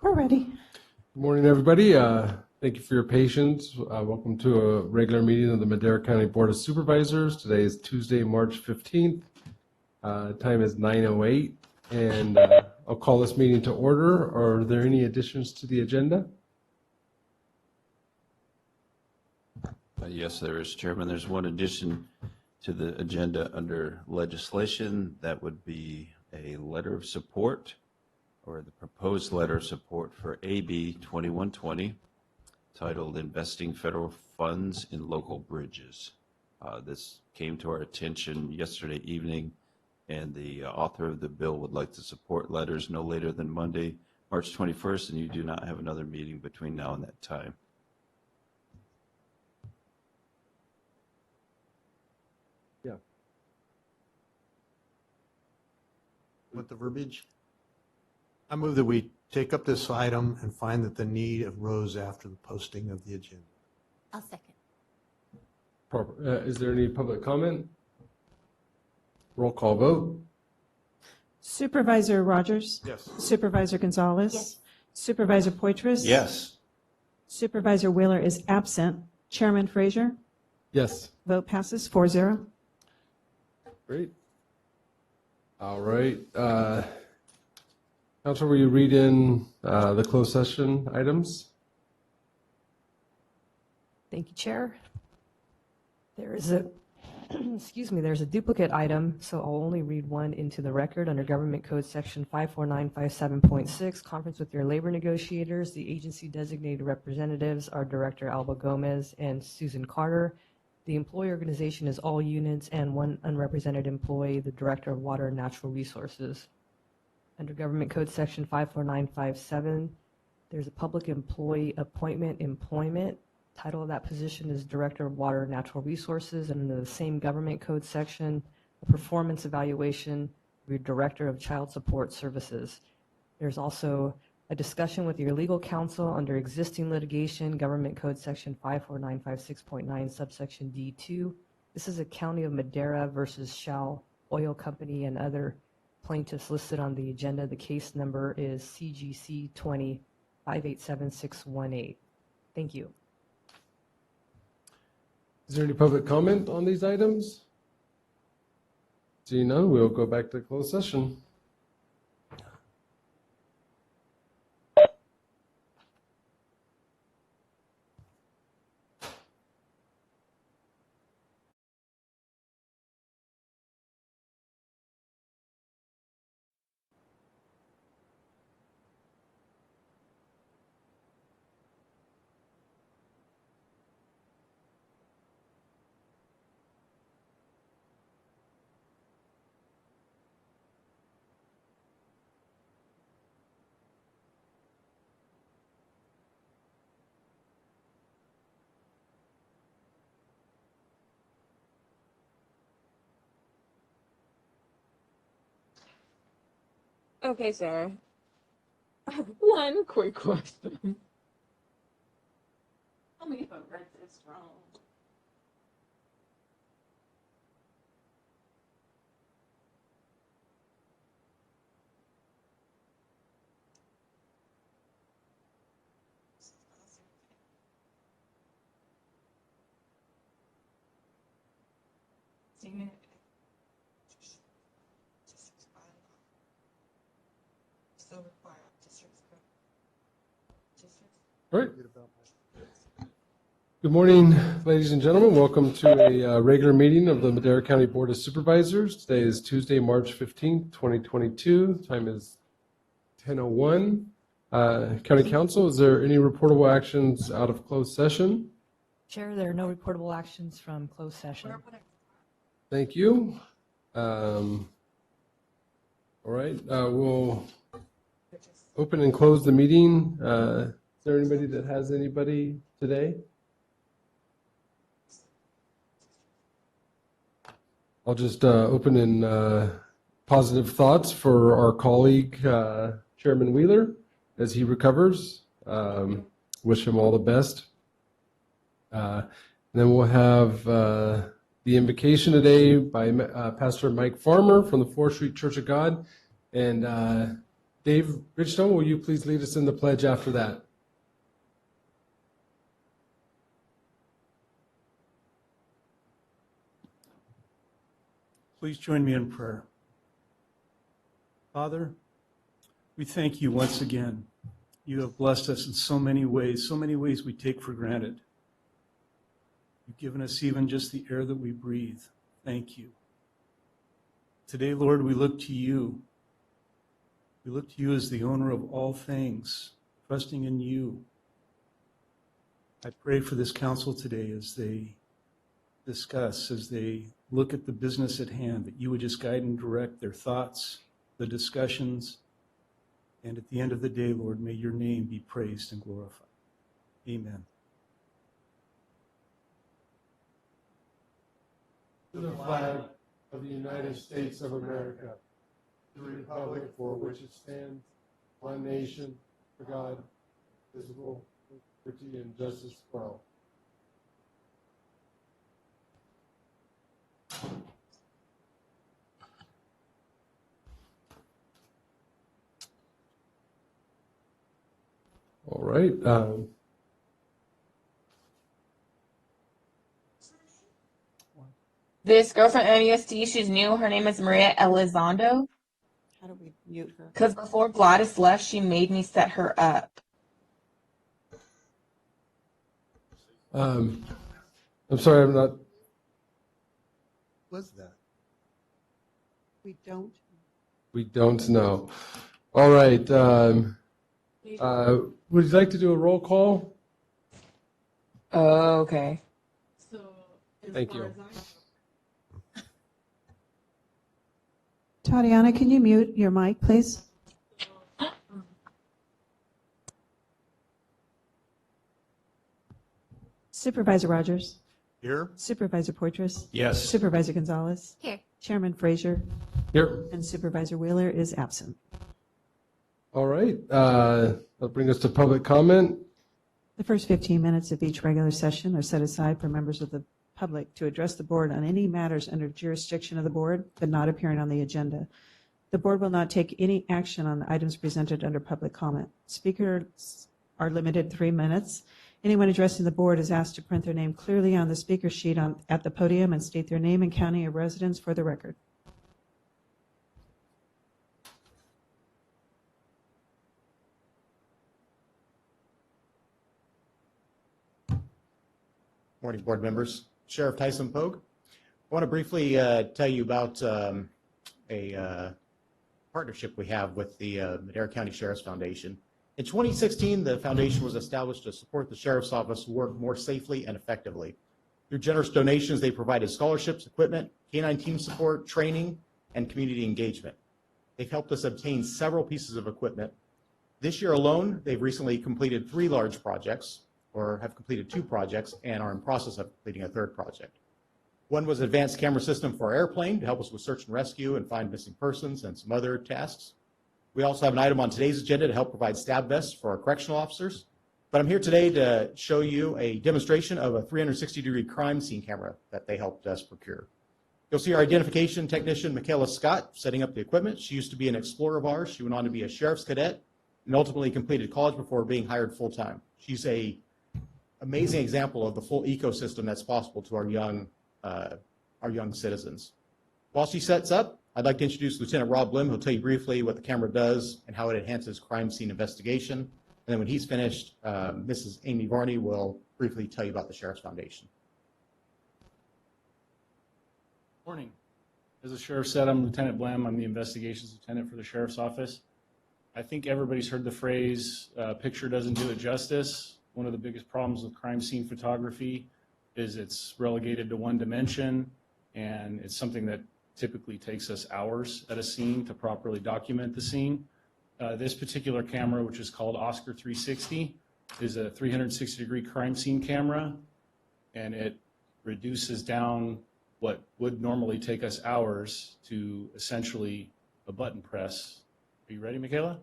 We're ready. Good morning, everybody. Thank you for your patience. Welcome to a regular meeting of the Madera County Board of Supervisors. Today is Tuesday, March 15th. Time is 9:08, and I'll call this meeting to order. Are there any additions to the agenda? Yes, there is, Chairman. There's one addition to the agenda under legislation. That would be a letter of support, or the proposed letter of support for AB 2120, titled Investing Federal Funds in Local Bridges. This came to our attention yesterday evening, and the author of the bill would like to support letters no later than Monday, March 21st, and you do not have another meeting between now and that time. Yeah. With the verbiage? I move that we take up this item and find that the need arose after the posting of the agenda. I'll second. Is there any public comment? Roll call vote. Supervisor Rogers? Yes. Supervisor Gonzalez? Yes. Supervisor Poitras? Yes. Supervisor Wheeler is absent. Chairman Frazier? Yes. Vote passes 4-0. Great. All right. Council, will you read in the closed session items? Thank you, Chair. There is a, excuse me, there's a duplicate item, so I'll only read one into the record under Government Code Section 54957.6, conference with your labor negotiators. The agency designated representatives are Director Alba Gomez and Susan Carter. The employee organization is all units and one unrepresented employee, the Director of Water and Natural Resources. Under Government Code Section 54957, there's a public employee appointment employment. Title of that position is Director of Water and Natural Resources, and in the same Government Code section, a performance evaluation of your Director of Child Support Services. There's also a discussion with your legal counsel under existing litigation, Government Code Section 54956.9, subsection D2. This is a County of Madera versus Shell Oil Company and other plaintiffs listed on the agenda. The case number is CGC 20587618. Thank you. Is there any public comment on these items? Seeing none, we'll go back to closed session. Okay, sir. I have one quick question. Tell me if I read this wrong. Seen it. Still require districts. All right. Good morning, ladies and gentlemen. Welcome to a regular meeting of the Madera County Board of Supervisors. Today is Tuesday, March 15th, 2022. Time is 10:01. County Council, is there any reportable actions out of closed session? Chair, there are no reportable actions from closed session. Thank you. All right, we'll open and close the meeting. Is there anybody that has anybody today? I'll just open in positive thoughts for our colleague, Chairman Wheeler, as he recovers. Wish him all the best. Then we'll have the invocation today by Pastor Mike Farmer from the 4th Street Church of God, and Dave Richstone, will you please lead us in the pledge after that? Please join me in prayer. Father, we thank you once again. You have blessed us in so many ways we take for granted. You've given us even just the air that we breathe. Thank you. Today, Lord, we look to you. We look to you as the owner of all things, trusting in you. I pray for this council today as they discuss, as they look at the business at hand, that you would just guide and direct their thoughts, the discussions, and at the end of the day, Lord, may your name be praised and glorified. Amen. To the flag of the United States of America, the republic for which it stands, one nation, for God, visible, with liberty and justice for all. All right. This girl from MESD, she's new. Her name is Maria Elizondo. How do we mute her? Because before Gladys left, she made me set her up. I'm sorry, I'm not. Was that? We don't. We don't know. All right. Would you like to do a roll call? Oh, okay. Thank you. Tatiana, can you mute your mic, please? Supervisor Rogers. Here? Supervisor Portress. Yes. Supervisor Gonzalez. Here. Chairman Frazier. Here. And Supervisor Wheeler is absent. All right. That'll bring us to public comment. The first 15 minutes of each regular session are set aside for members of the public to address the board on any matters under jurisdiction of the board, but not appearing on the agenda. The board will not take any action on the items presented under public comment. Speakers are limited 3 minutes. Anyone addressing the board is asked to print their name clearly on the speaker sheet at the podium and state their name and county of residence for the record. Morning, board members. Sheriff Tyson Pogue. I want to briefly tell you about a partnership we have with the Madera County Sheriff's Foundation. In 2016, the foundation was established to support the Sheriff's Office work more safely and effectively. Through generous donations, they provided scholarships, equipment, K-9 team support, training, and community engagement. They've helped us obtain several pieces of equipment. This year alone, they've recently completed 3 large projects, or have completed 2 projects, and are in process of completing a 3rd project. One was an advanced camera system for our airplane to help us with search and rescue and find missing persons and some other tasks. We also have an item on today's agenda to help provide stab vests for our correctional officers. But I'm here today to show you a demonstration of a 360-degree crime scene camera that they helped us procure. You'll see our identification technician, Michaela Scott, setting up the equipment. She used to be an explorer of ours. She went on to be a sheriff's cadet and ultimately completed college before being hired full-time. She's a amazing example of the full ecosystem that's possible to our young citizens. While she sets up, I'd like to introduce Lieutenant Rob Lim, who'll tell you briefly what the camera does and how it enhances crime scene investigation. And then when he's finished, Mrs. Amy Varney will briefly tell you about the Sheriff's Foundation. Morning. As the sheriff said, I'm Lieutenant Blam. I'm the investigations lieutenant for the Sheriff's Office. I think everybody's heard the phrase, picture doesn't do it justice. One of the biggest problems with crime scene photography is it's relegated to one dimension, and it's something that typically takes us hours at a scene to properly document the scene. This particular camera, which is called Oscar 360, is a 360-degree crime scene camera, and it reduces down what would normally take us hours to essentially a button press. Are you ready, Michaela?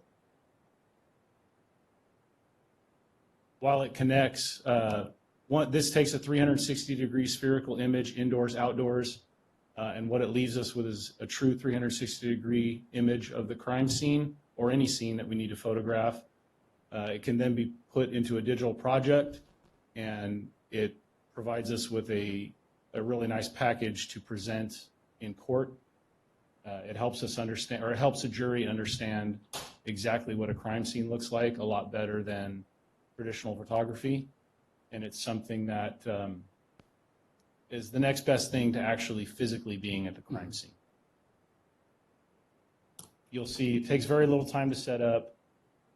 While it connects, this takes a 360-degree spherical image, indoors, outdoors, and what it leaves us with is a true 360-degree image of the crime scene. or any scene that we need to photograph. It can then be put into a digital project, and it provides us with a really nice package to present in court. It helps us understand, or it helps a jury understand exactly what a crime scene looks like a lot better than traditional photography. And it's something that is the next best thing to actually physically being at the crime scene. You'll see it takes very little time to set up,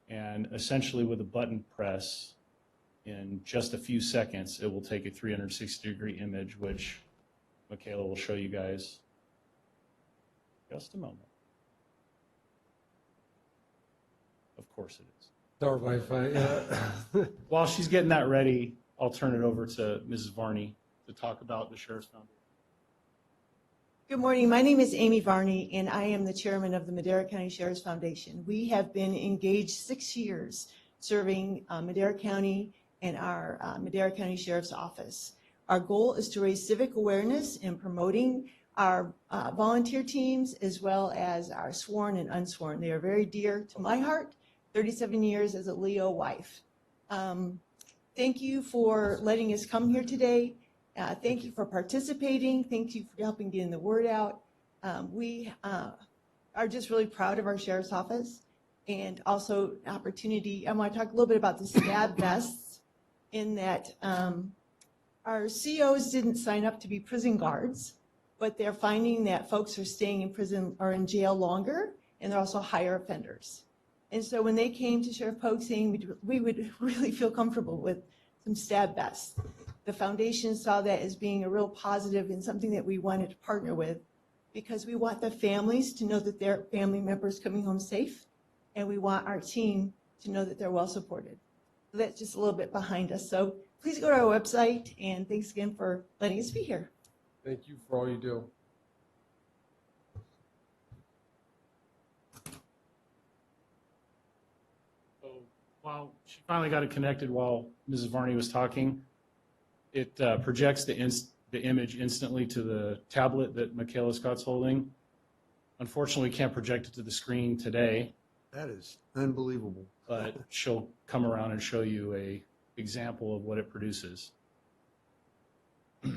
and essentially with a button press, in just a few seconds, it will take a 360-degree image, which Michaela will show you guys just a moment. Of course it is. Our Wi-Fi, yeah. While she's getting that ready, I'll turn it over to Mrs. Varney to talk about the Sheriff's Foundation. Good morning. My name is Amy Varney, and I am the chairman of the Madera County Sheriff's Foundation. We have been engaged 6 years serving Madera County and our Madera County Sheriff's Office. Our goal is to raise civic awareness in promoting our volunteer teams as well as our sworn and unsworn. They are very dear to my heart, 37 years as a Leo wife. Thank you for letting us come here today. Thank you for participating. Thank you for helping getting the word out. We are just really proud of our Sheriff's Office, and also an opportunity. I want to talk a little bit about the stab vests, in that our COs didn't sign up to be prison guards, but they're finding that folks are staying in prison or in jail longer, and they're also higher offenders. And so when they came to Sheriff Pogue saying we would really feel comfortable with some stab vests, the foundation saw that as being a real positive and something that we wanted to partner with, because we want the families to know that their family members coming home safe, and we want our team to know that they're well supported. So that's just a little bit behind us. So please go to our website, and thanks again for letting us be here. Thank you for all you do. So while she finally got it connected while Mrs. Varney was talking, it projects the image instantly to the tablet that Michaela Scott's holding. Unfortunately, we can't project it to the screen today, That is unbelievable. but she'll come around and show you a example of what it produces. You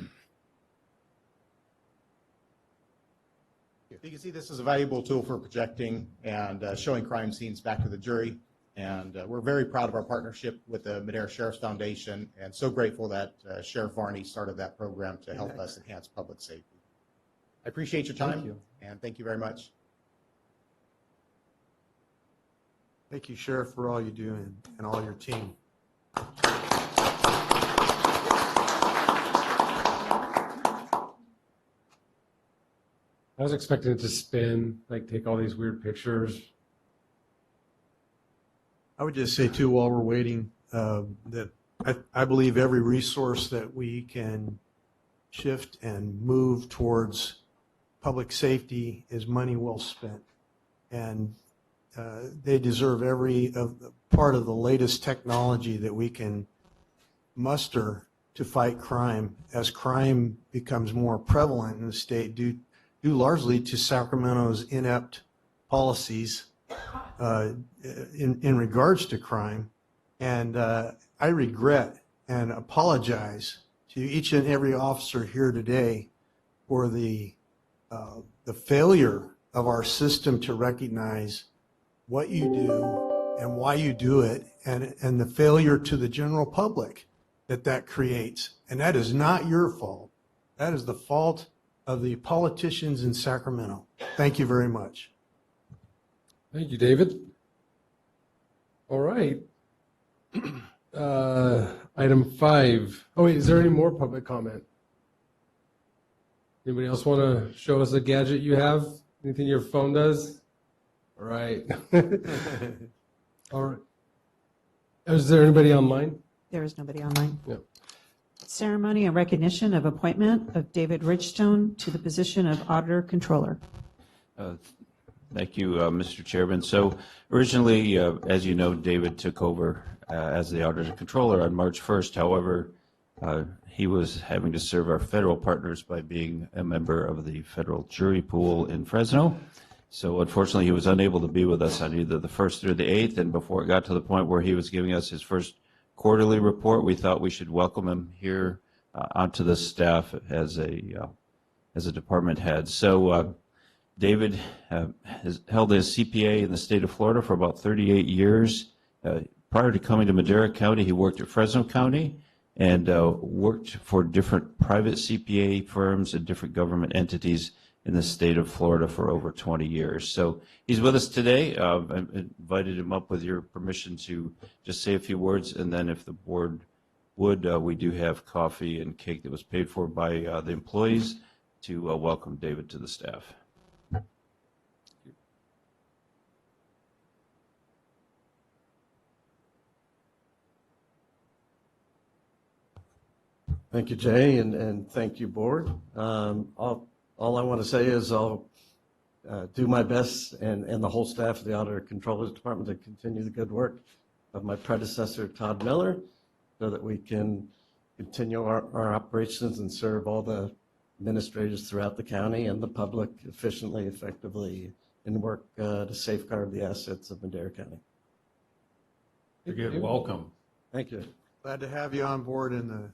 can see this is a valuable tool for projecting and showing crime scenes back to the jury. And we're very proud of our partnership with the Madera Sheriff's Foundation, and so grateful that Sheriff Varney started that program to help us enhance public safety. I appreciate your time, and thank you very much. Thank you, Sheriff, for all you do and all your team. I was expecting it to spin, like take all these weird pictures. I would just say too, while we're waiting, that I believe every resource that we can shift and move towards public safety is money well spent. And they deserve every part of the latest technology that we can muster to fight crime, as crime becomes more prevalent in the state due largely to Sacramento's inept policies in regards to crime. And I regret and apologize to each and every officer here today for the failure of our system to recognize what you do and why you do it, and the failure to the general public that creates. And that is not your fault. That is the fault of the politicians in Sacramento. Thank you very much. Thank you, David. All right. Item 5. Oh, wait, is there any more public comment? Anybody else want to show us a gadget you have? Anything your phone does? All right. All right. Is there anybody online? There is nobody online. Yep. Ceremony and recognition of appointment of David Ridgestone to the position of Auditor Controller. Thank you, Mr. Chairman. So originally, as you know, David took over as the Auditor Controller on March 1st. However, he was having to serve our federal partners by being a member of the federal jury pool in Fresno. So unfortunately, he was unable to be with us on either the 1st or the 8th, and before it got to the point where he was giving us his first quarterly report, we thought we should welcome him here onto the staff as a department head. So David has held his CPA in the state of Florida for about 38 years. Prior to coming to Madera County, he worked at Fresno County and worked for different private CPA firms and different government entities in the state of Florida for over 20 years. So he's with us today. I invited him up with your permission to just say a few words, and then if the board would, we do have coffee and cake that was paid for by the employees to welcome David to the staff. Thank you, Jay, and thank you, Board. All I want to say is I'll do my best and the whole staff of the Auditor Controllers Department to continue the good work of my predecessor, Todd Miller, so that we can continue our operations and serve all the administrators throughout the county and the public efficiently, effectively, and work to safeguard the assets of Madera County. You're good. Welcome. Thank you. Glad to have you on board in the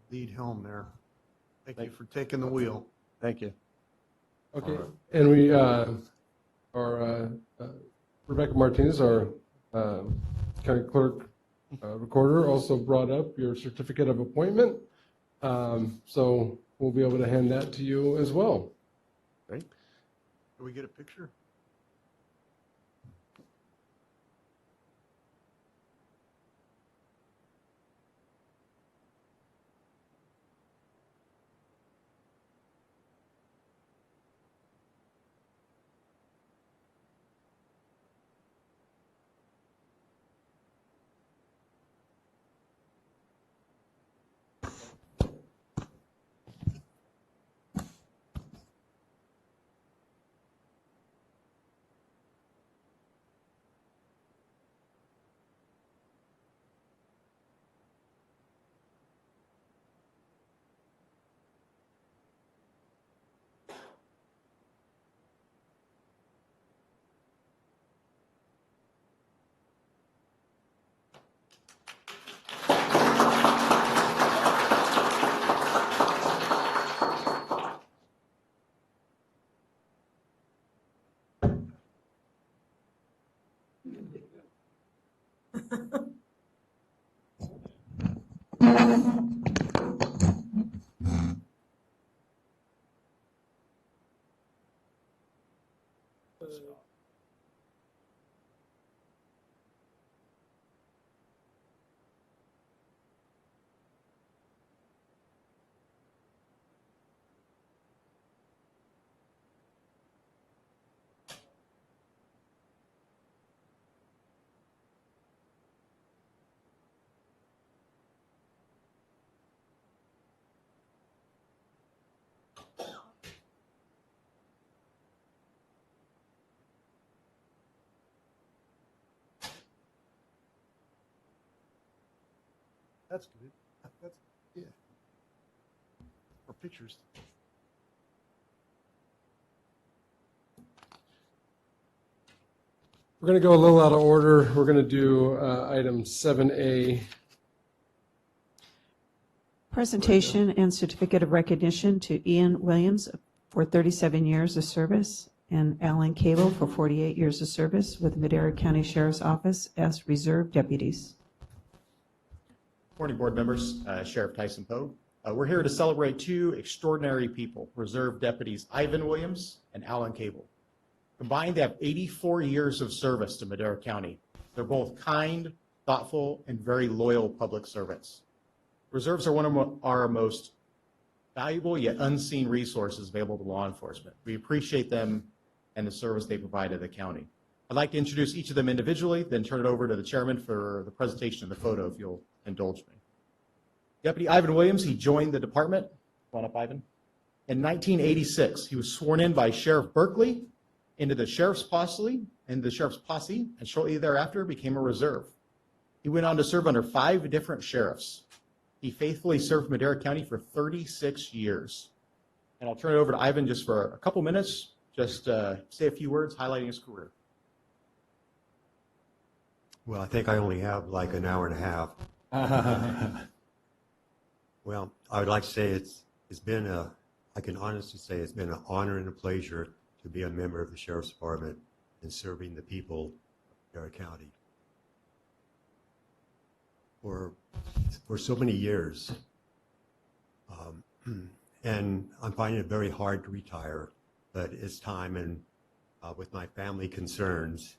lead helm there. Thank you for taking the wheel. Thank you. Okay, and we Rebecca Martinez, our county clerk recorder, also brought up your certificate of appointment. So we'll be able to hand that to you as well. Great. Can we get a picture? That's good. That's, yeah. For pictures. We're going to go a little out of order. We're going to do item 7A. Presentation and certificate of recognition to Ian Williams for 37 years of service and Alan Cable for 48 years of service with Madera County Sheriff's Office as reserve deputies. Morning, board members. Sheriff Tyson Pogue. We're here to celebrate two extraordinary people, Reserve Deputies Ivan Williams and Alan Cable. Combined, they have 84 years of service to Madera County. They're both kind, thoughtful, and very loyal public servants. Reserves are one of our most valuable yet unseen resources available to law enforcement. We appreciate them and the service they provide to the county. I'd like to introduce each of them individually, then turn it over to the chairman for the presentation of the photo, if you'll indulge me. Deputy Ivan Williams, he joined the department. Come on up, Ivan. In 1986, he was sworn in by Sheriff Berkeley into the sheriff's posse, and shortly thereafter became a reserve. He went on to serve under 5 different sheriffs. He faithfully served Madera County for 36 years. And I'll turn it over to Ivan just for a couple minutes just say a few words highlighting his career. Well, I think I only have like an hour and a half. Well, I would like to say I can honestly say it's been an honor and a pleasure to be a member of the Sheriff's Department and serving the people of Madera County for so many years. And I'm finding it very hard to retire, but it's time, and with my family concerns,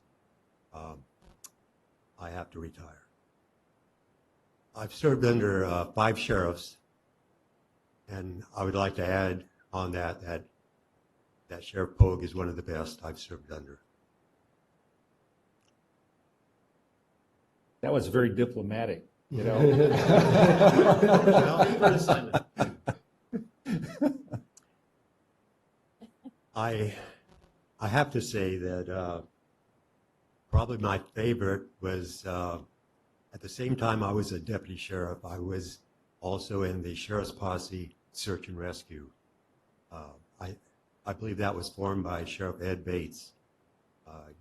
I have to retire. I've served under 5 sheriffs, and I would like to add on that Sheriff Pogue is one of the best I've served under. That was very diplomatic, you know. I have to say that probably my favorite was at the same time I was a deputy sheriff, I was also in the Sheriff's Posse Search and Rescue. I believe that was formed by Sheriff Ed Bates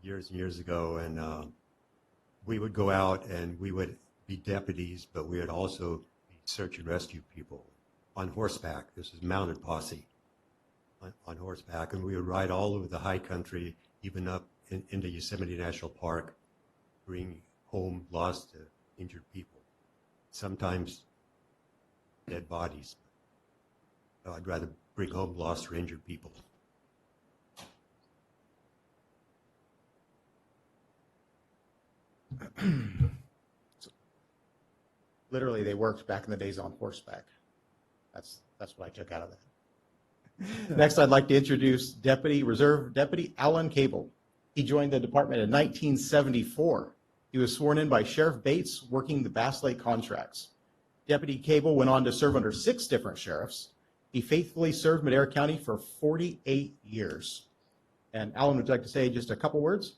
years and years ago, and we would go out and we would be deputies, but we would also be search and rescue people on horseback. This is mounted posse on horseback, and we would ride all over the high country, even up into Yosemite National Park, bring home lost, injured people, sometimes dead bodies. I'd rather bring home lost or injured people. Literally, they worked back in the days on horseback. That's what I took out of that. Next, I'd like to introduce Reserve Deputy Alan Cable. He joined the department in 1974. He was sworn in by Sheriff Bates working the Bass Lake contracts. Deputy Cable went on to serve under 6 different sheriffs. He faithfully served Madera County for 48 years. And Alan, would you like to say just a couple words?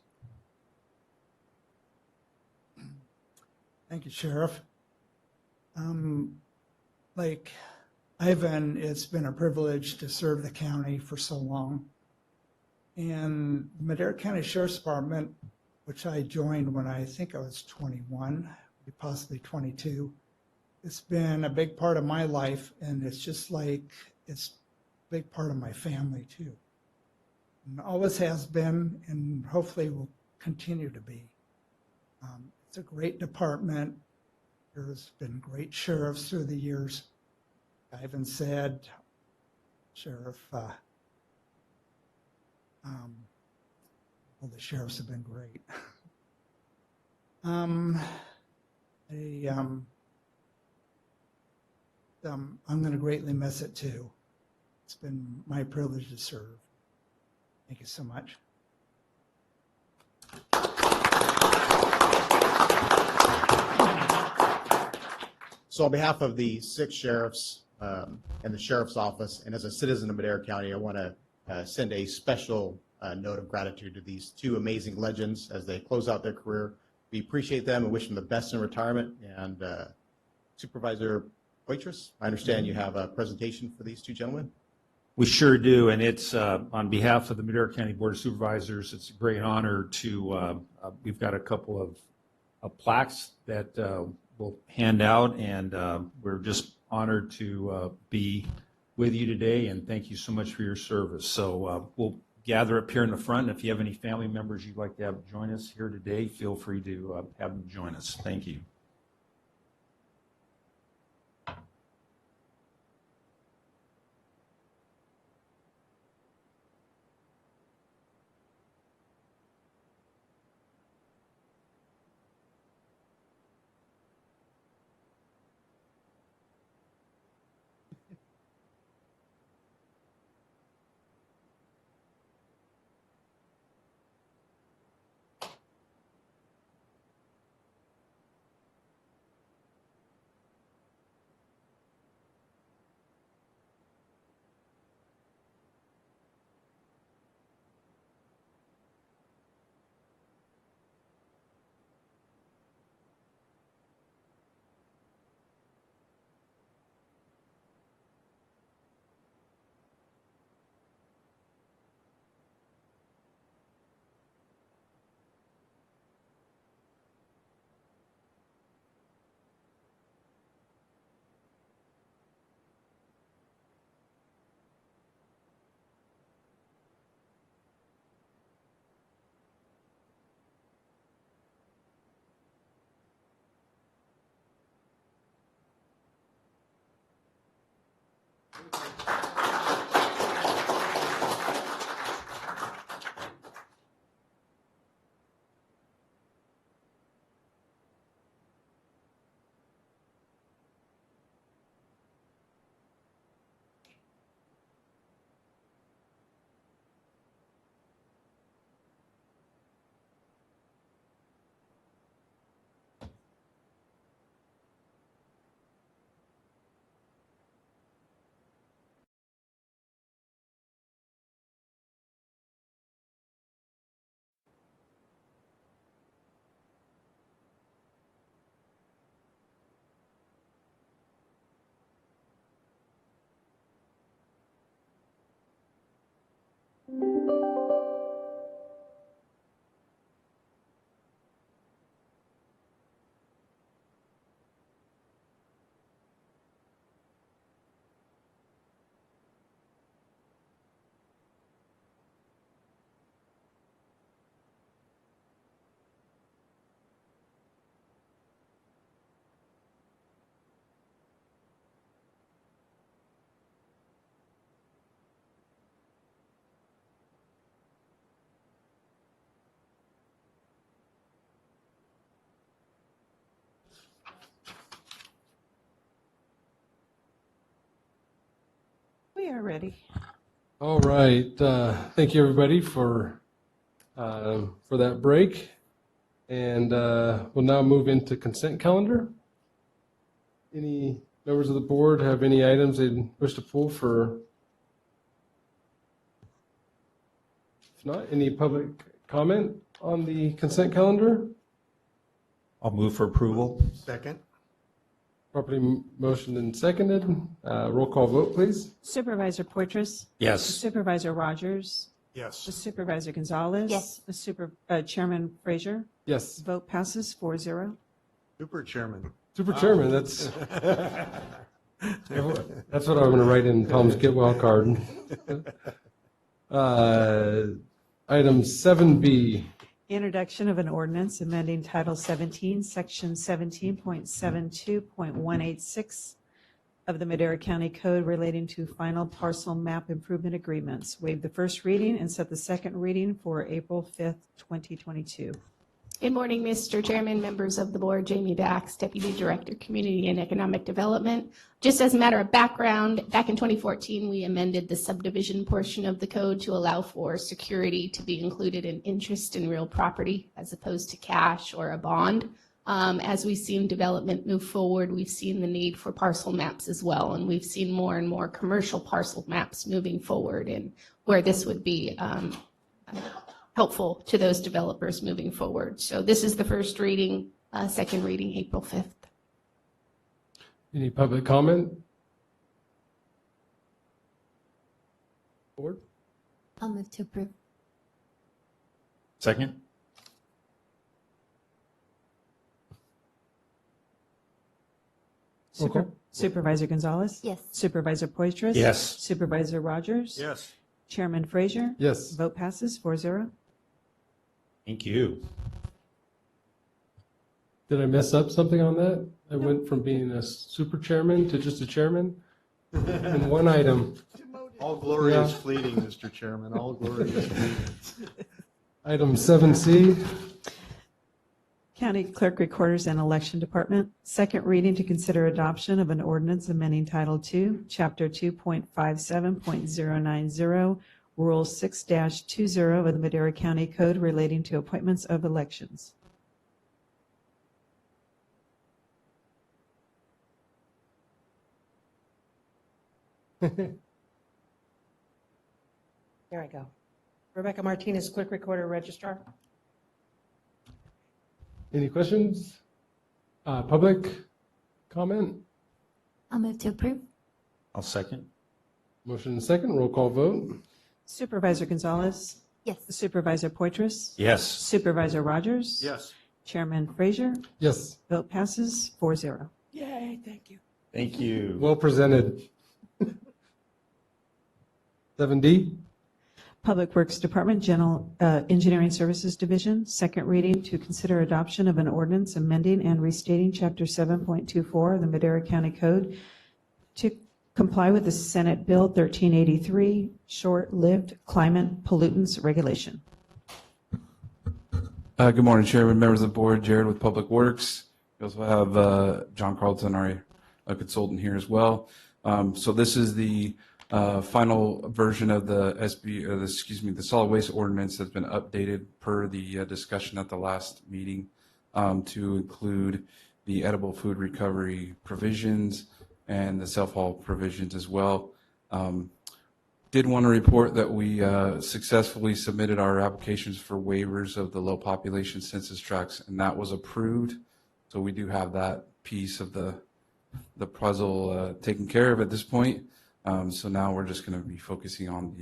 Thank you, Sheriff. Like Ivan, it's been a privilege to serve the county for so long. And Madera County Sheriff's Department, which I joined when I think I was 21, possibly 22, it's been a big part of my life, and it's just like it's a big part of my family too. And always has been, and hopefully will continue to be. It's a great department. There's been great sheriffs through the years. Ivan said, Sheriff, well, the sheriffs have been great. I'm going to greatly miss it too. It's been my privilege to serve. Thank you so much. So on behalf of the 6 sheriffs and the sheriff's office, and as a citizen of Madera County, I want to send a special note of gratitude to these 2 amazing legends as they close out their career. We appreciate them and wish them the best in retirement. And Supervisor Waitress, I understand you have a presentation for these 2 gentlemen. We sure do, and it's on behalf of the Madera County Board of Supervisors. It's a great honor to, we've got a couple of plaques that we'll hand out, and we're just honored to be with you today, and thank you so much for your service. So we'll gather up here in the front, and if you have any family members you'd like to have join us here today, feel free to have them join us. Thank you. We are ready. All right. Thank you, everybody, for that break. And we'll now move into consent calendar. Any members of the board have any items they wish to pull for? If not, any public comment on the consent calendar? I'll move for approval. Second? Properly motioned and seconded. Roll call vote, please. Supervisor Poitras? Yes. Supervisor Rogers? Yes. Supervisor Gonzalez? Yes. Chairman Frazier? Yes. Vote passes 4-0. Super Chairman. Super Chairman, that's what I'm going to write in Tom's get well card. Item 7B. Introduction of an ordinance amending Title 17, Section 17.72.186 of the Madera County Code relating to final parcel map improvement agreements. Waive the first reading and set the second reading for April 5th, 2022. Good morning, Mr. Chairman, members of the board. Jamie Bax, Deputy Director, Community and Economic Development. Just as a matter of background, back in 2014, we amended the subdivision portion of the code to allow for security to be included in interest in real property as opposed to cash or a bond. As we've seen development move forward, we've seen the need for parcel maps as well, and we've seen more and more commercial parcel maps moving forward, and where this would be helpful to those developers moving forward. So this is the first reading, second reading, April 5th. Any public comment? Board? I'll move to approve. Second? Okay. Supervisor Gonzalez? Yes. Supervisor Poitras? Yes. Supervisor Rogers? Yes. Chairman Frazier? Yes. Vote passes 4-0. Thank you. Did I mess up something on that? I went from being a super chairman to just a chairman in one item. All glory is Yeah. fleeting, Mr. Chairman. All glory is fleeting. Item 7C. County Clerk Recorders and Election Department, second reading to consider adoption of an ordinance amending Title II, Chapter 2.57.090, Rule 6-20 of the Madera County Code relating to appointments of elections. There I go. Rebecca Martinez, Clerk Recorder Registrar. Any questions? Public comment? I'll move to approve. I'll second. Motion and second. Roll call vote. Supervisor Gonzalez? Yes. Supervisor Poitras? Yes. Supervisor Rogers? Yes. Chairman Frazier? Yes. Vote passes 4-0. Yay, thank you. Thank you. Well presented. 7D. Public Works Department, General Engineering Services Division, second reading to consider adoption of an ordinance amending and restating Chapter 7.24 of the Madera County Code to comply with the Senate Bill 1383, short-lived climate pollutants regulation. Good morning, Chairman, members of the board. Jared with Public Works. We also have John Carlton, our consultant here as well. So this is the final version of the the solid waste ordinance that's been updated per the discussion at the last meeting to include the edible food recovery provisions and the self-haul provisions as well. Did want to report that we successfully submitted our applications for waivers of the low population census tracts, and that was approved. So we do have that piece of the puzzle taken care of at this point. So now we're just going to be focusing on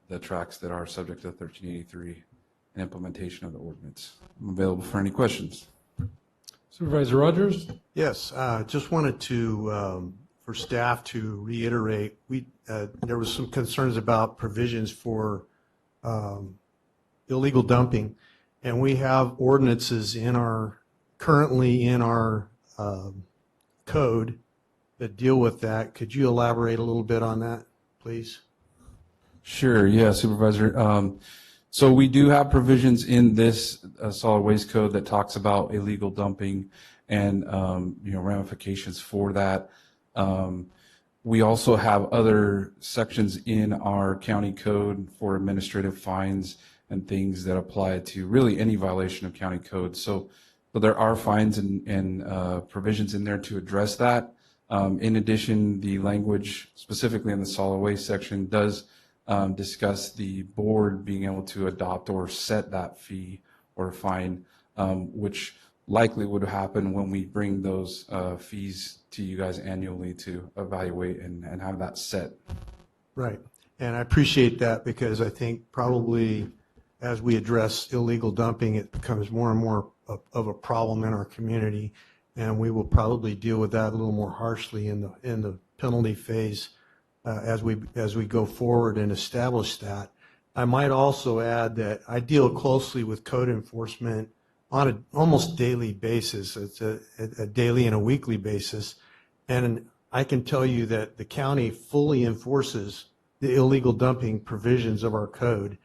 the tracts that are subject to 1383 and implementation of the ordinance. I'm available for any questions. Supervisor Rogers? Yes, just wanted to, for staff to reiterate, there was some concerns about provisions for illegal dumping, and we have ordinances currently in our code that deal with that. Could you elaborate a little bit on that, please? Sure, yeah, Supervisor. So we do have provisions in this solid waste code that talks about illegal dumping and ramifications for that. We also have other sections in our county code for administrative fines and things that apply to really any violation of county code. So there are fines and provisions in there to address that. In addition, the language specifically in the solid waste section does discuss the board being able to adopt or set that fee or fine, which likely would happen when we bring those fees to you guys annually to evaluate and have that set. Right. And I appreciate that because I think probably as we address illegal dumping, it becomes more and more of a problem in our community. And we will probably deal with that a little more harshly in the penalty phase as we go forward and establish that. I might also add that I deal closely with code enforcement on an almost daily basis. It's a daily and a weekly basis. And I can tell you that the county fully enforces the illegal dumping provisions of our code,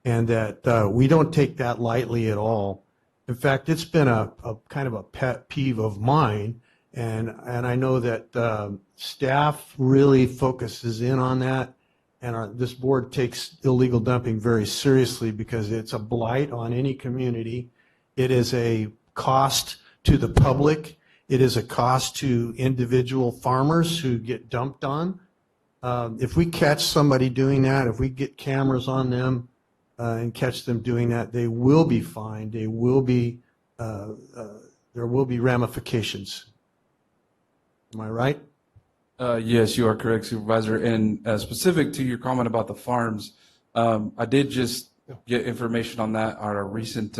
and that we don't take that lightly at all. In fact, it's been a kind of a pet peeve of mine, and I know that staff really focuses in on that, and this board takes illegal dumping very seriously because it's a blight on any community. It is a cost to the public. It is a cost to individual farmers who get dumped on. If we catch somebody doing that, if we get cameras on them and catch them doing that, they will be fined. They will be, there will be ramifications. Am I right? Yes, you are correct, Supervisor. And specific to your comment about the farms, I did just get information on that at our recent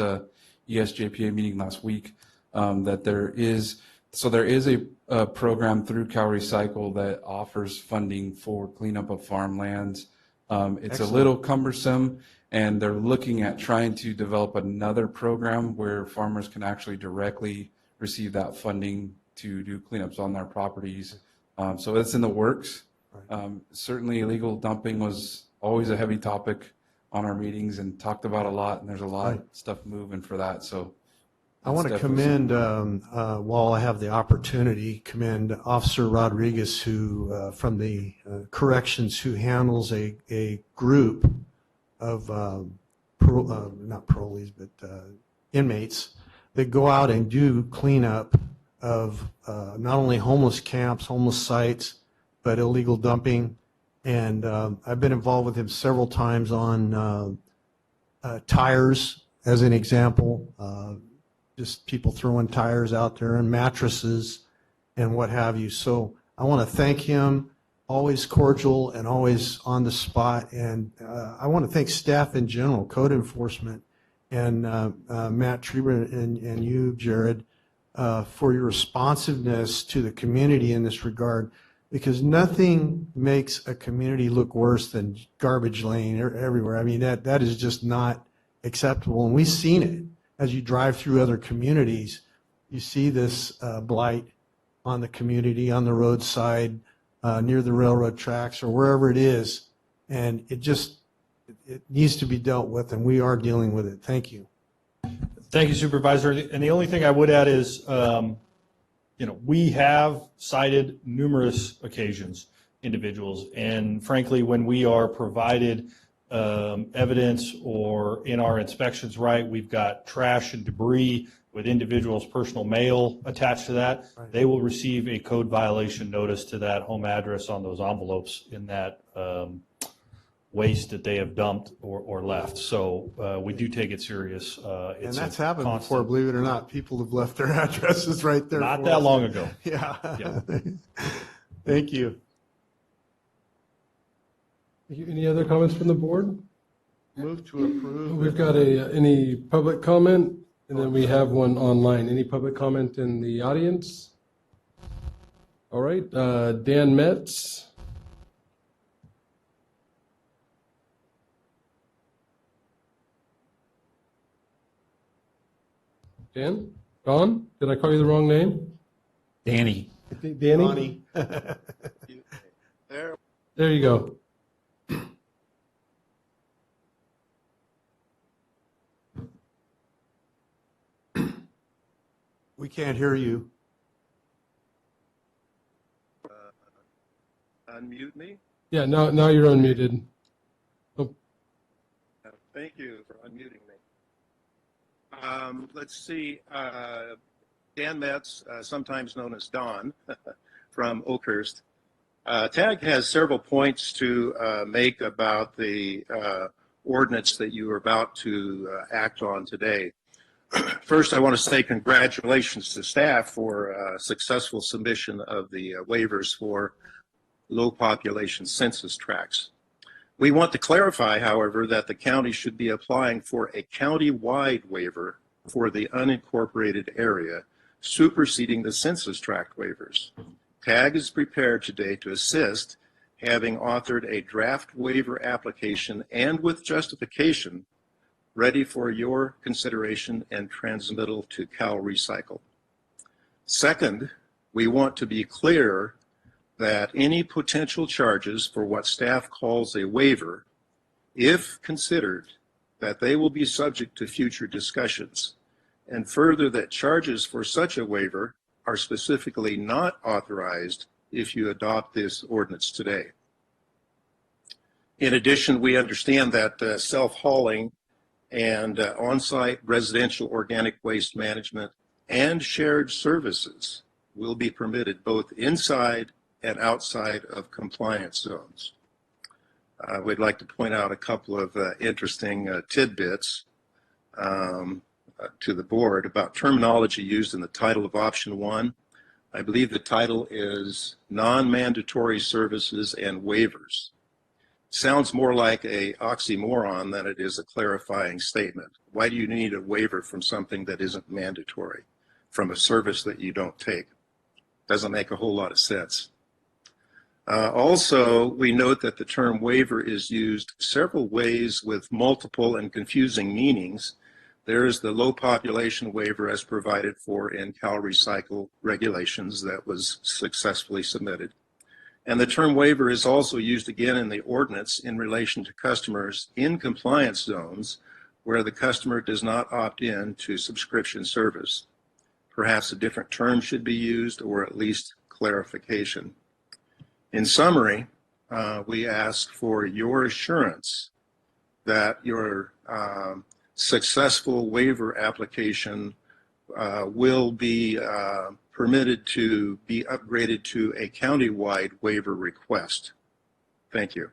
ESJPA meeting last week, that there is a program through Cal Recycle that offers funding for cleanup of farmlands. It's Excellent. a little cumbersome, and they're looking at trying to develop another program where farmers can actually directly receive that funding to do cleanups on their properties. So it's in the works. Certainly illegal dumping was always a heavy topic on our meetings and talked about a lot, and there's a lot of stuff moving for that. So I want to commend, while I have the opportunity, commend Officer Rodriguez, who from the corrections, who handles a group of not parolees but inmates that go out and do cleanup of not only homeless camps, homeless sites, but illegal dumping. And I've been involved with him several times on tires, as an example. Just people throwing tires out there and mattresses and what have you. So I want to thank him, always cordial and always on the spot. And I want to thank staff in general, code enforcement, and Matt Treber and you, Jared, for your responsiveness to the community in this regard, because nothing makes a community look worse than garbage laying everywhere. I mean, that is just not acceptable. And we've seen it. As you drive through other communities, you see this blight on the community, on the roadside, near the railroad tracks or wherever it is. And it needs to be dealt with, and we are dealing with it. Thank you. Thank you, Supervisor. And the only thing I would add is, we have cited numerous occasions individuals, and frankly, when we are provided evidence or in our inspections, right, we've got trash and debris with individuals' personal mail attached to that, they will receive a code violation notice to that home address on those envelopes in that waste that they have dumped or left. So we do take it serious. And that's happened before, believe it or not. People have left their addresses right there. Not that long ago. Yeah. Yeah. Thank you. Any other comments from the board? Move to approve. We've got any public comment, and then we have one online. Any public comment in the audience? All right, Dan Metz. Dan? Don? Did I call you the wrong name? Danny. Danny? There you go. We can't hear you. Unmute me? Yeah, now you're unmuted. Oh. Thank you for unmuting me. Let's see. Dan Metz, sometimes known as Don, from Oakhurst. TAG has several points to make about the ordinance that you are about to act on today. First, I want to say congratulations to staff for successful submission of the waivers for low population census tracts. We want to clarify, however, that the county should be applying for a county-wide waiver for the unincorporated area, superseding the census tract waivers. TAG is prepared today to assist, having authored a draft waiver application and with justification ready for your consideration and transmittal to Cal Recycle. Second, we want to be clear that any potential charges for what staff calls a waiver, if considered, that they will be subject to future discussions, and further that charges for such a waiver are specifically not authorized if you adopt this ordinance today. In addition, we understand that self-hauling and on-site residential organic waste management and shared services will be permitted both inside and outside of compliance zones. We'd like to point out a couple of interesting tidbits to the board about terminology used in the title of option 1. I believe the title is non-mandatory services and waivers. Sounds more like a oxymoron than it is a clarifying statement. Why do you need a waiver from something that isn't mandatory, from a service that you don't take? Doesn't make a whole lot of sense. Also, we note that the term waiver is used several ways with multiple and confusing meanings. There is the low population waiver as provided for in Cal Recycle regulations that was successfully submitted. And the term waiver is also used again in the ordinance in relation to customers in compliance zones where the customer does not opt in to subscription service. Perhaps a different term should be used, or at least clarification. In summary, we ask for your assurance that your successful waiver application will be permitted to be upgraded to a county-wide waiver request. Thank you.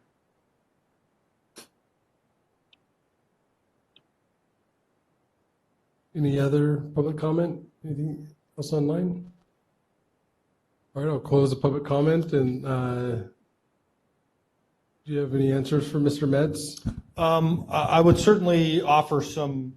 Any other public comment? Anything else online? All right, I'll close the public comment. And do you have any answers for Mr. Metz? I would certainly offer some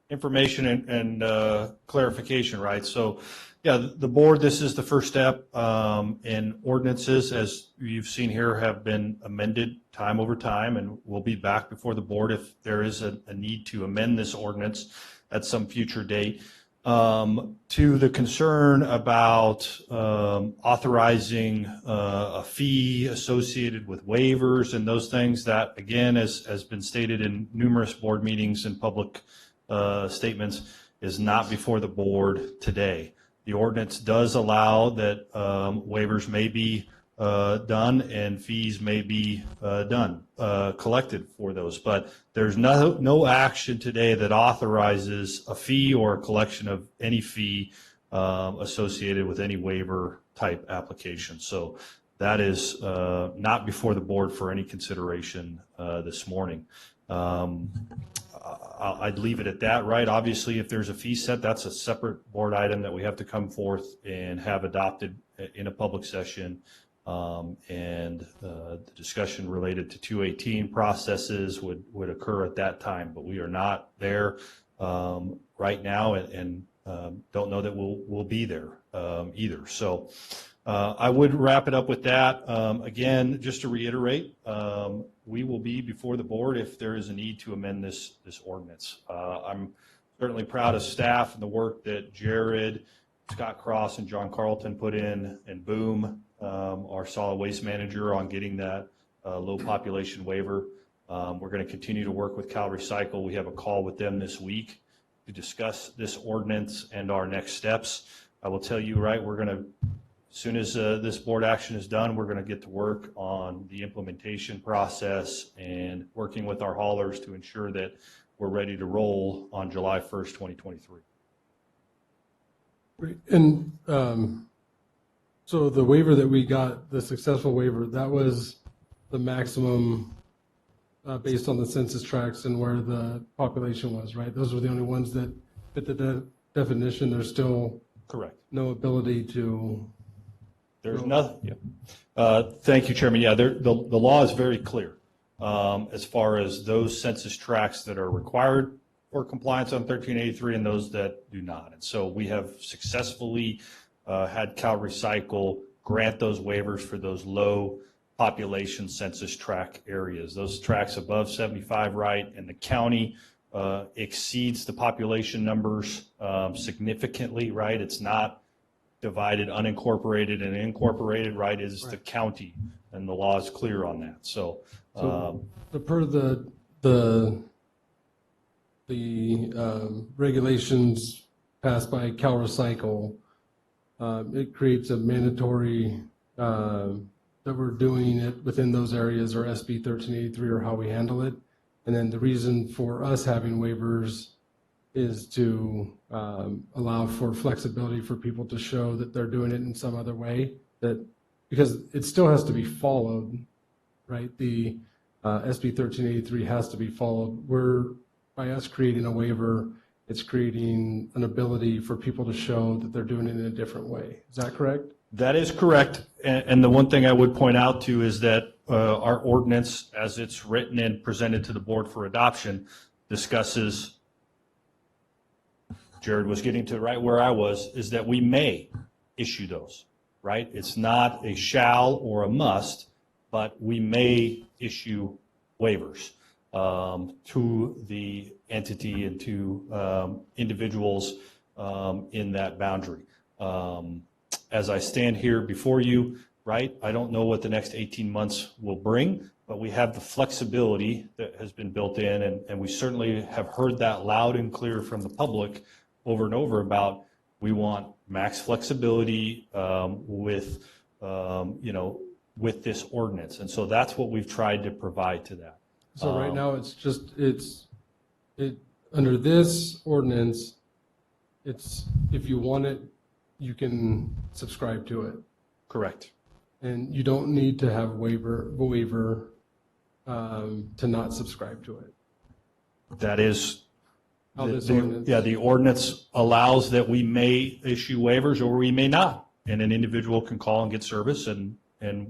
information and clarification, right? So, yeah, the board, this is the first step in ordinances, as you've seen here, have been amended time over time, and we'll be back before the board if there is a need to amend this ordinance at some future date. To the concern about authorizing a fee associated with waivers and those things, that again, has been stated in numerous board meetings and public statements, is not before the board today. The ordinance does allow that waivers may be done and fees may be collected for those, but there's no action today that authorizes a fee or a collection of any fee associated with any waiver type application. So that is not before the board for any consideration this morning. I'd leave it at that, right? Obviously, if there's a fee set, that's a separate board item that we have to come forth and have adopted in a public session. The discussion related to 218 processes would occur at that time, but we are not there right now, and don't know that we'll be there either. So I would wrap it up with that. Again, just to reiterate, we will be before the board if there is a need to amend this ordinance. I'm certainly proud of staff and the work that Jared, Scott Cross, and John Carlton put in, and Boom, our solid waste manager, on getting that low population waiver. We're going to continue to work with Cal Recycle. We have a call with them this week to discuss this ordinance and our next steps. I will tell you, right, we're going to, as soon as this board action is done, we're going to get to work on the implementation process and working with our haulers to ensure that we're ready to roll on July 1st, 2023. Great. And so the waiver that we got, the successful waiver, that was the maximum based on the census tracts and where the population was, right? Those were the only ones that fit the definition. There's still correct no ability to. There's nothing. Yeah. Thank you, Chairman. Yeah, the law is very clear as far as those census tracts that are required for compliance on 1383 and those that do not. And so we have successfully had Cal Recycle grant those waivers for those low population census tract areas. Those tracts above 75, right, and the county exceeds the population numbers significantly, right? It's not divided unincorporated and incorporated, right? Is the county, and the law is clear on that. So per the regulations passed by Cal Recycle, it creates a mandatory that we're doing it within those areas, or SB 1383, or how we handle it. And then the reason for us having waivers is to allow for flexibility for people to show that they're doing it in some other way, that because it still has to be followed, right? The SB 1383 has to be followed. By us creating a waiver, it's creating an ability for people to show that they're doing it in a different way. Is that correct? that is correct. And the one thing I would point out to is that our ordinance, as it's written and presented to the board for adoption, discusses, Jared was getting to right where I was, is that we may issue those, right? It's not a shall or a must, but we may issue waivers to the entity and to individuals in that boundary. As I stand here before you, right, I don't know what the next 18 months will bring, but we have the flexibility that has been built in, and we certainly have heard that loud and clear from the public over and over about we want max flexibility with, with this ordinance. And so that's what we've tried to provide to that. So right now it's just, under this ordinance, it's, if you want it, you can subscribe to it. Correct. And you don't need to have waiver to not subscribe to it. That is, the ordinance allows that we may issue waivers or we may not. And an individual can call and get service, and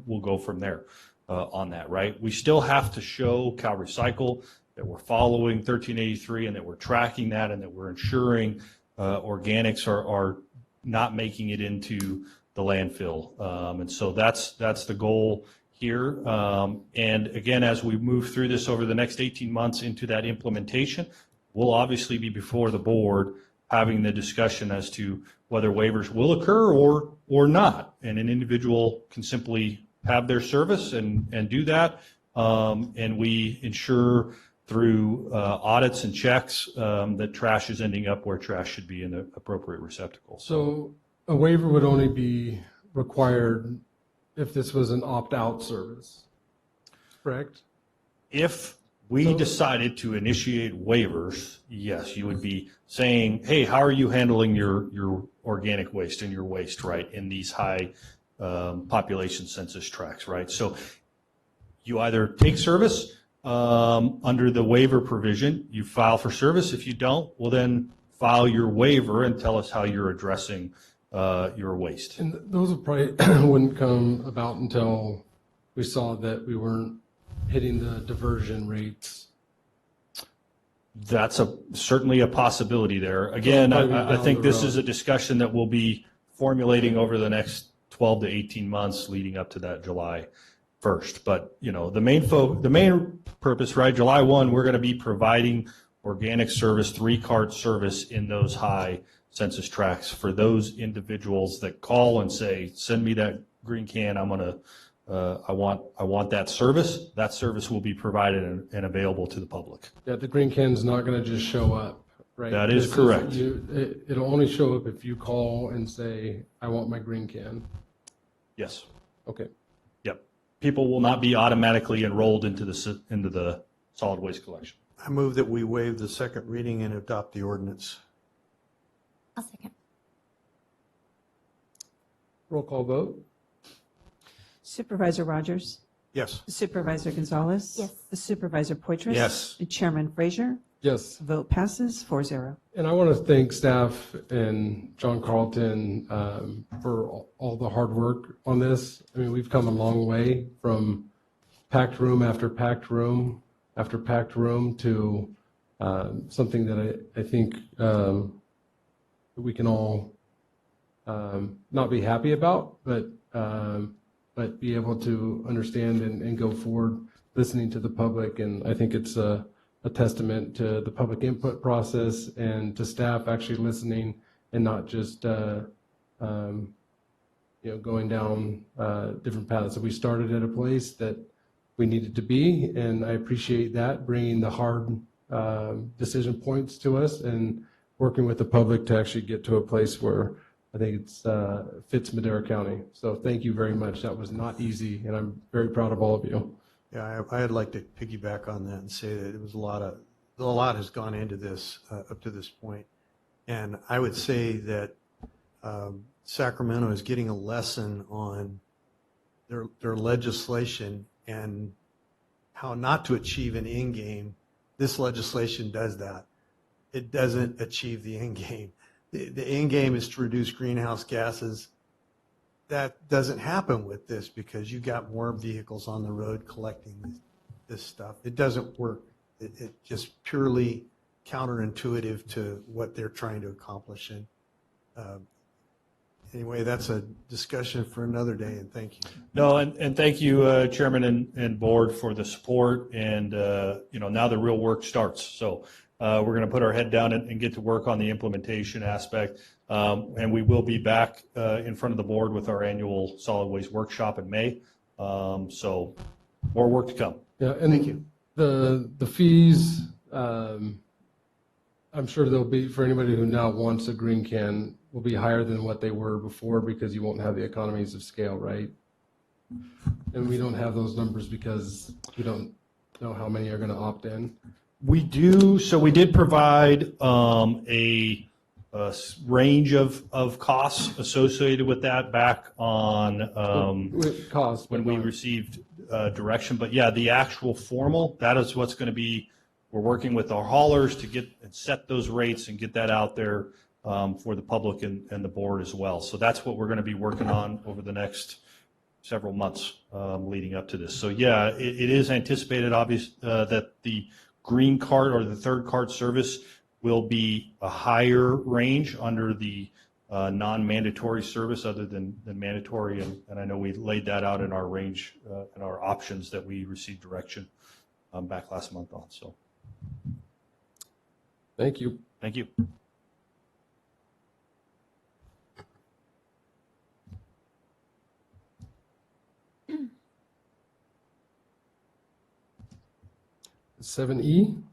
we'll go from there on that, right? We still have to show Cal Recycle that we're following 1383 and that we're tracking that and that we're ensuring organics are not making it into the landfill. And so that's the goal here. And again, as we move through this over the next 18 months into that implementation, we'll obviously be before the board having the discussion as to whether waivers will occur or not. And an individual can simply have their service and do that. And we ensure through audits and checks that trash is ending up where trash should be in the appropriate receptacle. So a waiver would only be required if this was an opt-out service, correct? If we decided to initiate waivers, yes, you would be saying, hey, how are you handling your organic waste and your waste, right, in these high population census tracts, right? So you either take service under the waiver provision, you file for service. If you don't, well, then file your waiver and tell us how you're addressing your waste. And those would probably wouldn't come about until we saw that we weren't hitting the diversion rates. That's certainly a possibility there. Again, I think this is a discussion that we'll be formulating over the next 12 to 18 months leading up to that July 1st. But, you know, the main purpose, right, July 1, we're going to be providing organic service, 3-cart service in those high census tracts for those individuals that call and say, send me that green can, I'm going to I want that service. That service will be provided and available to the public. Yeah, the green can's not going to just show up, right? That is correct. It'll only show up if you call and say, I want my green can. Yes. Okay. Yep. People will not be automatically enrolled into the solid waste collection. I move that we waive the second reading and adopt the ordinance. I'll second. Roll call vote. Supervisor Rogers? Yes. Supervisor Gonzalez? Yes. Supervisor Poitras? Yes. And Chairman Frazier? Yes. Vote passes 4-0. And I want to thank staff and John Carlton for all the hard work on this. I mean, we've come a long way from packed room after packed room after packed room to something that I think we can all not be happy about, but be able to understand and go forward listening to the public. And I think it's a testament to the public input process and to staff actually listening and not just going down different paths. So we started at a place that we needed to be, and I appreciate that, bringing the hard decision points to us and working with the public to actually get to a place where I think it's fits Madera County. So thank you very much. That was not easy, and I'm very proud of all of you. Yeah, I'd like to piggyback on that and say that it was a lot has gone into this up to this point. And I would say that Sacramento is getting a lesson on their legislation and how not to achieve an end game. This legislation does that. It doesn't achieve the end game. The end game is to reduce greenhouse gases. That doesn't happen with this because you got more vehicles on the road collecting this stuff. It doesn't work. It just purely counterintuitive to what they're trying to accomplish. And anyway, that's a discussion for another day, and thank you. No, and thank you, Chairman and Board, for the support. And, now the real work starts. So we're going to put our head down and get to work on the implementation aspect. And we will be back in front of the board with our annual solid waste workshop in May. So more work to come. Yeah, and thank you. The fees, I'm sure they'll be, for anybody who now wants a green can, will be higher than what they were before because you won't have the economies of scale, right? And we don't have those numbers because we don't know how many are going to opt in. We do. So we did provide a range of costs associated with that back on cost when we received direction. But yeah, the actual formal, that is what's going to be, we're working with our haulers to get and set those rates and get that out there for the public and the board as well. So that's what we're going to be working on over the next several months leading up to this. So yeah, it is anticipated, that the green card or the third card service will be a higher range under the non-mandatory service other than mandatory. And I know we laid that out in our range and our options that we received direction back last month on. So thank you. Thank you. 7E.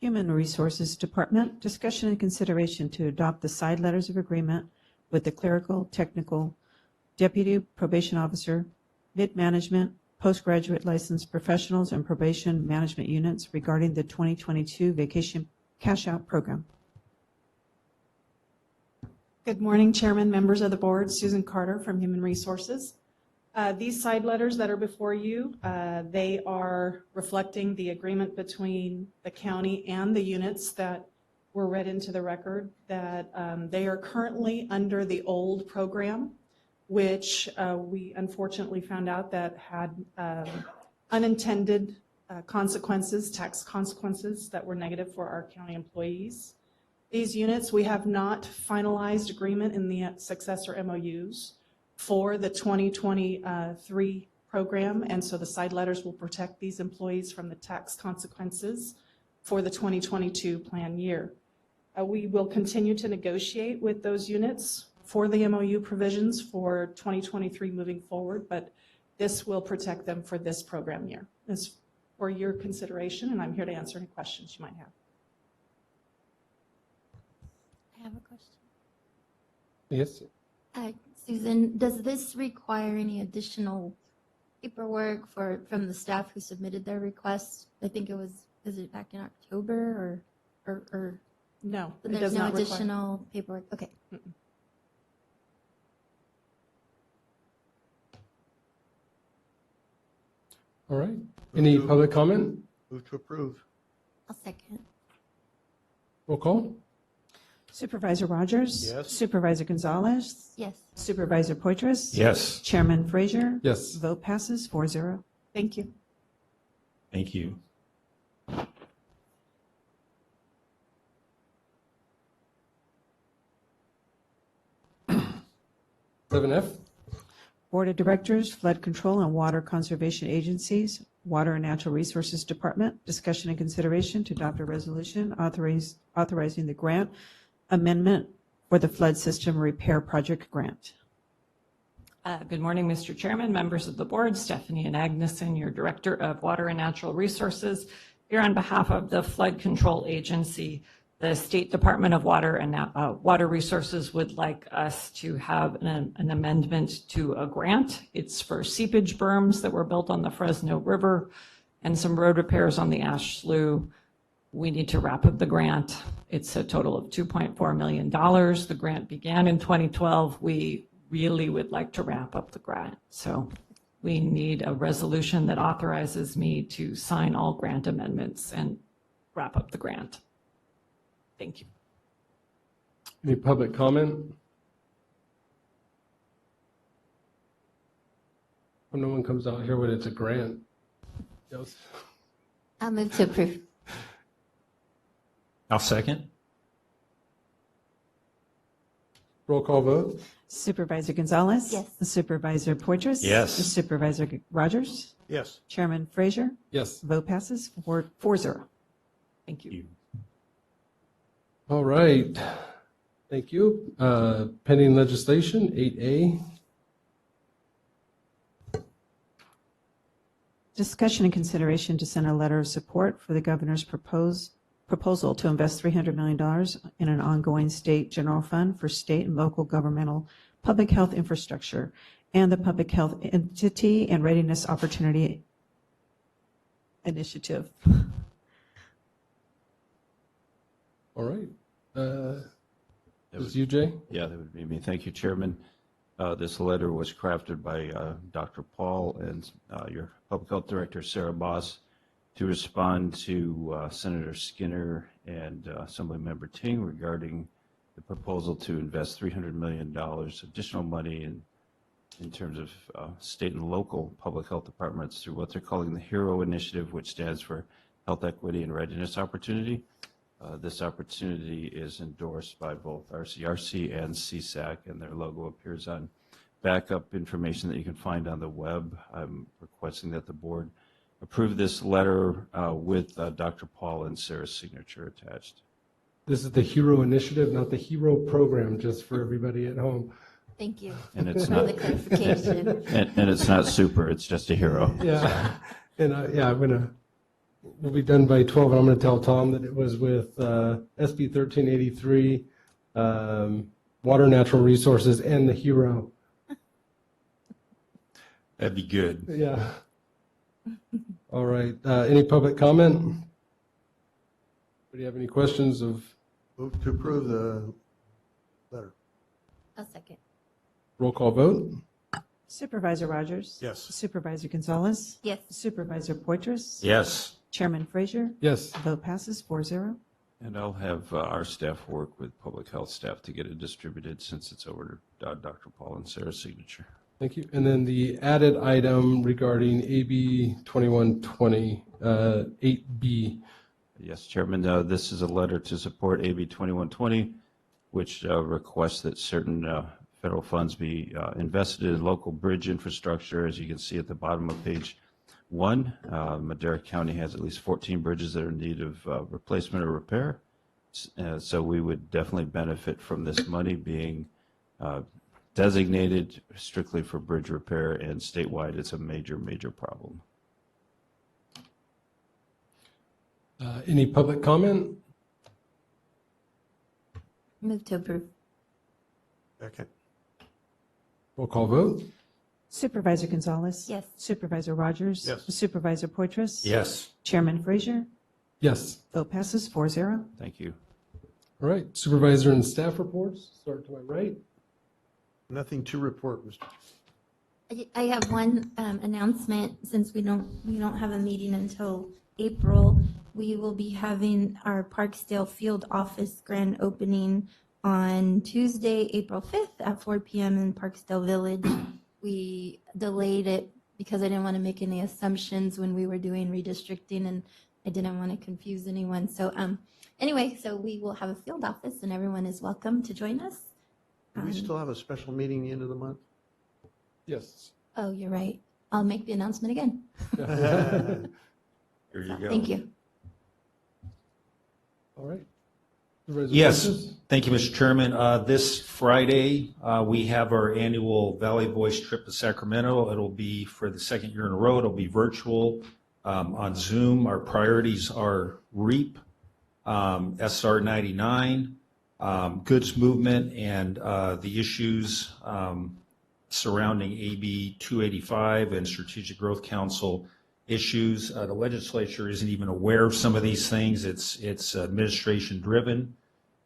Human Resources Department, discussion and consideration to adopt the side letters of agreement with the clerical, technical, deputy probation officer, mid-management, postgraduate licensed professionals, and probation management units regarding the 2022 vacation cash-out program. Good morning, Chairman, members of the board. Susan Carter from Human Resources. These side letters that are before you, they are reflecting the agreement between the county and the units that were read into the record, that they are currently under the old program, which we unfortunately found out that had unintended consequences, tax consequences that were negative for our county employees. These units, we have not finalized agreement in the successor MOUs for the 2023 program, and so the side letters will protect these employees from the tax consequences for the 2022 plan year. We will continue to negotiate with those units for the MOU provisions for 2023 moving forward, but this will protect them for this program year. It's for your consideration, and I'm here to answer any questions you might have. I have a question. Yes. Susan, does this require any additional paperwork from the staff who submitted their request? I think was it back in October or no? There's no additional paperwork. Okay. Mm-mm. All right. Any public comment? Move to approve. I'll second. Roll call. Supervisor Rogers? Yes. Supervisor Gonzalez? Yes. Supervisor Poitras? Yes. Chairman Frazier? Yes. Vote passes 4-0. Thank you. Thank you. 7F. Board of Directors, Flood Control and Water Conservation Agencies, Water and Natural Resources Department, discussion and consideration to adopt a resolution authorizing the grant amendment for the flood system repair project grant. Good morning, Mr. Chairman, members of the board. Stephanie and Agneson, your Director of Water and Natural Resources, here on behalf of the Flood Control Agency. The State Department of Water and Water Resources would like us to have an amendment to a grant. It's for seepage berms that were built on the Fresno River and some road repairs on the Ash Slough. We need to wrap up the grant. It's a total of $2.4 million. The grant began in 2012. We really would like to wrap up the grant. So we need a resolution that authorizes me to sign all grant amendments and wrap up the grant. Thank you. Any public comment? When no one comes out here when it's a grant. Yes. I'll move to approve. I'll second. Roll call vote. Supervisor Gonzalez? Yes. Supervisor Poitras? Yes. Supervisor Rogers? Yes. Chairman Frazier? Yes. Vote passes 4-0. Thank you. All right. Thank you. Pending legislation, 8A. Discussion and consideration to send a letter of support for the governor's proposal to invest $300 million in an ongoing state general fund for state and local governmental public health infrastructure and the Public Health Entity and Readiness Opportunity Initiative. All right. Is you, Jay? Yeah, that would be me. Thank you, Chairman. This letter was crafted by Dr. Paul and your Public Health Director, Sarah Boss, to respond to Senator Skinner and Assemblymember Ting regarding the proposal to invest $300 million additional money in terms of state and local public health departments through what they're calling the HERO Initiative, which stands for Health Equity and Readiness Opportunity. This opportunity is endorsed by both RCRC and CSAC, and their logo appears on backup information that you can find on the web. I'm requesting that the board approve this letter with Dr. Paul and Sarah's signature attached. This is the HERO Initiative, not the HERO Program, just for everybody at home. Thank you. And it's for not the clarification. and it's not super, it's just a HERO. Yeah. And yeah, I'm going to will be done by 12, and I'm going to tell Tom that it was with SB 1383, Water Natural Resources, and the HERO. That'd be good. Yeah. All right. Any public comment? Do you have any questions of? Move to approve the letter. A second. Roll call vote? Supervisor Rogers? Yes. Supervisor Gonzalez? Yes. Supervisor Poitras? Yes. Chairman Frazier? Yes. Vote passes 4-0. And I'll have our staff work with public health staff to get it distributed since it's over to Dr. Paul and Sarah's signature. Thank you. And then the added item regarding AB 2120, 8B. Yes, Chairman, this is a letter to support AB 2120, which requests that certain federal funds be invested in local bridge infrastructure. As you can see at the bottom of page 1, Madera County has at least 14 bridges that are in need of replacement or repair. So we would definitely benefit from this money being designated strictly for bridge repair, and statewide it's a major, major problem. Any public comment? Move to approve. Second. Roll call vote? Supervisor Gonzalez? Yes. Supervisor Rogers? Yes. Supervisor Poitras? Yes. Chairman Frazier? Yes. Vote passes 4-0. Thank you. All right. Supervisor and staff reports. Start to my right. Nothing to report, Mr. I have one announcement. Since we don't have a meeting until April, we will be having our Parksdale field office grand opening on Tuesday, April 5th at 4 p.m. in Parksdale Village. We delayed it because I didn't want to make any assumptions when we were doing redistricting, and I didn't want to confuse anyone. So anyway, so we will have a field office, and everyone is welcome to join us. Do we still have a special meeting the end of the month? Yes. Oh, you're right. I'll make the announcement again. Here you go. Thank you. All right. Supervisor Yes, Poitras? thank you, Mr. Chairman. This Friday, we have our annual Valley Voice trip to Sacramento. It'll be for the second year in a row. It'll be virtual on Zoom. Our priorities are REAP, SR 99, goods movement, and the issues surrounding AB 285 and Strategic Growth Council issues. The legislature isn't even aware of some of these things. It's administration driven,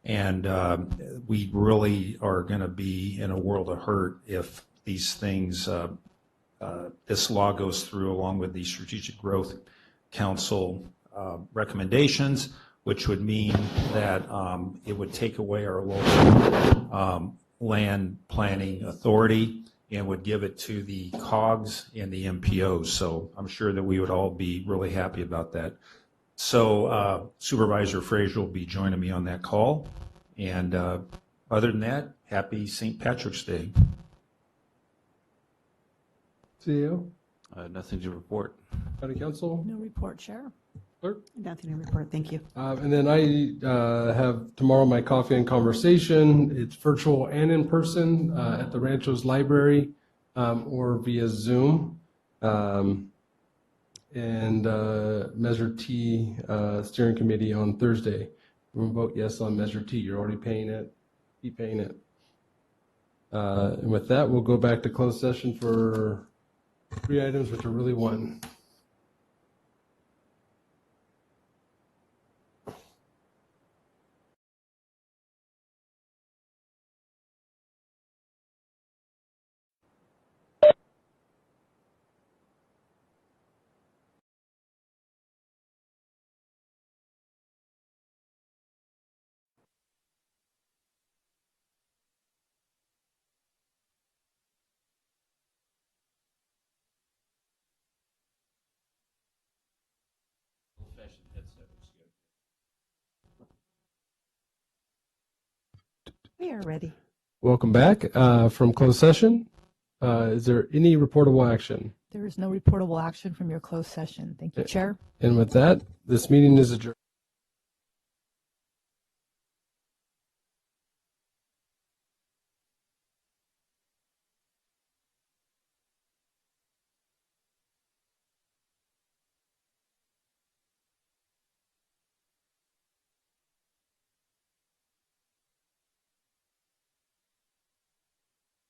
and we really are going to be in a world of hurt if these things, this law goes through along with the Strategic Growth Council recommendations, which would mean that it would take away our local land planning authority and would give it to the COGS and the MPOs. So I'm sure that we would all be really happy about that. So Supervisor Frazier will be joining me on that call. And other than that, happy St. Patrick's Day. CEO? Nothing to report. County Council? No report, Chair. Clerk? Nothing to report. Thank you. And then I have tomorrow my coffee and conversation. It's virtual and in person at the Rancho's Library or via Zoom. And Measure T steering committee on Thursday. We'll vote yes on Measure T. You're already paying it. Keep paying it. And with that, we'll go back to closed session for 3 items, which are really one. We are ready. Welcome back from closed session. Is there any reportable action? There is no reportable action from your closed session. Thank you, Chair. And with that, this meeting is adjourned.